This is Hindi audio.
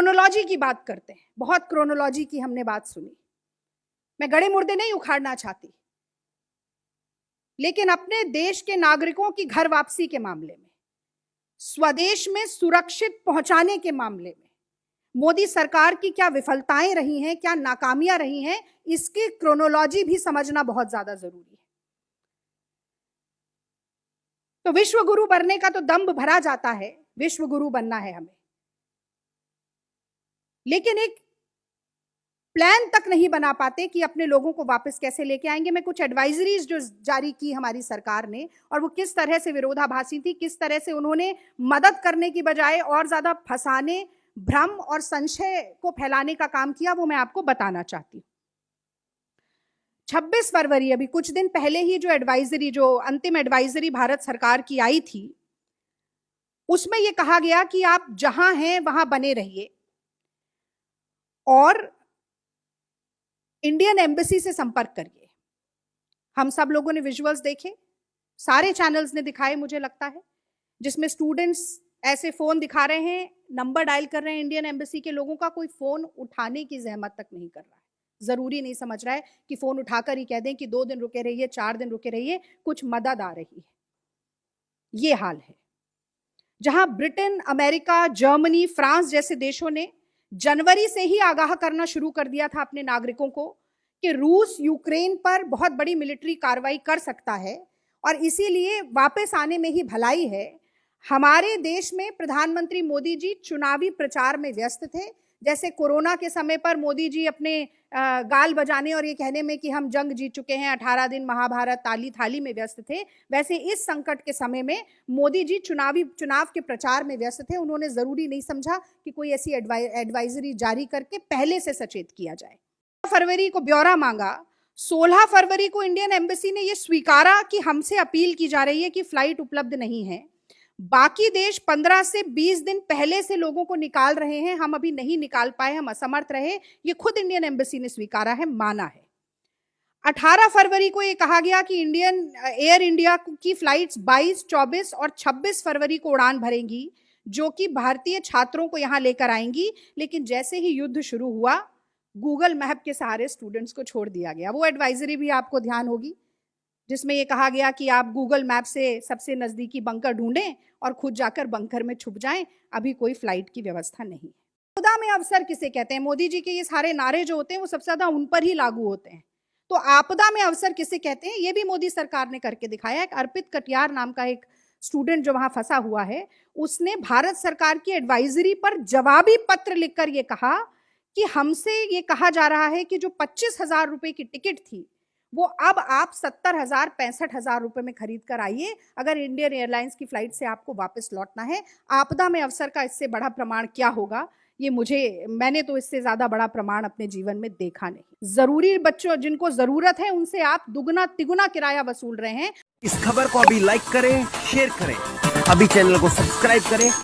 क्रोनोलॉजी की बात करते हैं, बहुत क्रोनोलॉजी की हमने बात सुनी। मैं गड़े मुर्दे नहीं उखाड़ना चाहती, लेकिन अपने देश के नागरिकों की घर वापसी के मामले में, स्वदेश में सुरक्षित पहुंचाने के मामले में मोदी सरकार की क्या विफलताएं रही हैं, क्या नाकामियां रही हैं, इसकी क्रोनोलॉजी भी समझना बहुत ज्यादा जरूरी है। तो विश्व गुरु बनने का तो दंभ भरा जाता है, विश्व गुरु बनना है हमें, लेकिन एक प्लान तक नहीं बना पाते कि अपने लोगों को वापस कैसे लेके आएंगे। मैं कुछ एडवाइजरीज जो जारी की हमारी सरकार ने, और वो किस तरह से विरोधाभासी थी, किस तरह से उन्होंने मदद करने की बजाय और ज्यादा फंसाने, भ्रम और संशय को फैलाने का काम किया, वो मैं आपको बताना चाहती हूँ। 26 फरवरी, अभी कुछ दिन पहले ही जो अंतिम एडवाइजरी भारत सरकार की आई थी, उसमें यह कहा गया कि आप जहां हैं वहां बने रहिए और इंडियन एम्बेसी से संपर्क करिए। हम सब लोगों ने विजुअल्स देखे, सारे चैनल्स ने दिखाए मुझे लगता है, जिसमें स्टूडेंट्स ऐसे फोन दिखा रहे हैं, नंबर डायल कर रहे हैं इंडियन एम्बेसी के लोगों का, कोई फोन उठाने की जहमत तक नहीं कर रहा है, जरूरी नहीं समझ रहा है कि फोन उठाकर ही कह दें कि 2 दिन रुके रहिए, 4 दिन रुके रहिए, कुछ मदद आ रही है। ये हाल है। जहां ब्रिटेन, अमेरिका, जर्मनी, फ्रांस जैसे देशों ने जनवरी से ही आगाह करना शुरू कर दिया था अपने नागरिकों को कि रूस यूक्रेन पर बहुत बड़ी मिलिट्री कार्रवाई कर सकता है और इसीलिए वापस आने में ही भलाई है, हमारे देश में प्रधानमंत्री मोदी जी चुनावी प्रचार में व्यस्त थे। जैसे कोरोना के समय पर मोदी जी अपने गाल बजाने और ये कहने में कि हम जंग जीत चुके हैं, 18 दिन महाभारत ताली थाली में व्यस्त थे, वैसे इस संकट के समय में मोदी जी चुनाव के प्रचार में व्यस्त थे। उन्होंने जरूरी नहीं समझा कि कोई ऐसी एडवाइजरी जारी करके पहले से सचेत किया जाए। 16 फरवरी को ब्यौरा मांगा, 16 फरवरी को इंडियन एम्बेसी ने यह स्वीकारा कि हमसे अपील की जा रही है कि फ्लाइट उपलब्ध नहीं है। बाकी देश 15 से 20 दिन पहले से लोगों को निकाल रहे हैं, हम अभी नहीं निकाल पाए, हम असमर्थ रहे, ये खुद इंडियन एम्बेसी ने स्वीकारा है, माना है। 18 फरवरी को ये कहा गया कि एयर इंडिया की फ्लाइट्स 22, 24 और 26 फरवरी को उड़ान भरेंगी, जो कि भारतीय छात्रों को यहां लेकर आएंगी। लेकिन जैसे ही युद्ध शुरू हुआ, गूगल मैप के सहारे स्टूडेंट्स को छोड़ दिया गया। वो एडवाइजरी भी आपको ध्यान होगी, जिसमें यह कहा गया कि आप गूगल मैप से सबसे नजदीकी बंकर ढूंढें और खुद जाकर बंकर में छुप जाएं, अभी कोई फ्लाइट की व्यवस्था नहीं है। आपदा में अवसर किसे कहते हैं? मोदी जी के ये सारे नारे जो होते हैं वो सबसे ज्यादा उन पर ही लागू होते हैं। तो आपदा में अवसर किसे कहते हैं, ये भी मोदी सरकार ने करके दिखाया। एक अर्पित कटियार नाम का एक स्टूडेंट जो वहां फंसा हुआ है, उसने भारत सरकार की एडवाइजरी पर जवाबी पत्र लिखकर ये कहा कि हमसे ये कहा जा रहा है कि जो 25,000 रुपए की टिकट थी वो अब आप 70,000, 65,000 रुपए में खरीद कर आइए, अगर इंडियन एयरलाइंस की फ्लाइट से आपको वापस लौटना है। आपदा में अवसर का इससे बड़ा प्रमाण क्या होगा, ये मैंने तो इससे ज्यादा बड़ा प्रमाण अपने जीवन में देखा नहीं। जरूरी बच्चों जिनको जरूरत है उनसे आप दुगना तिगुना किराया वसूल रहे हैं। इस खबर को अभी लाइक करें, शेयर करें, अभी चैनल को सब्सक्राइब करें।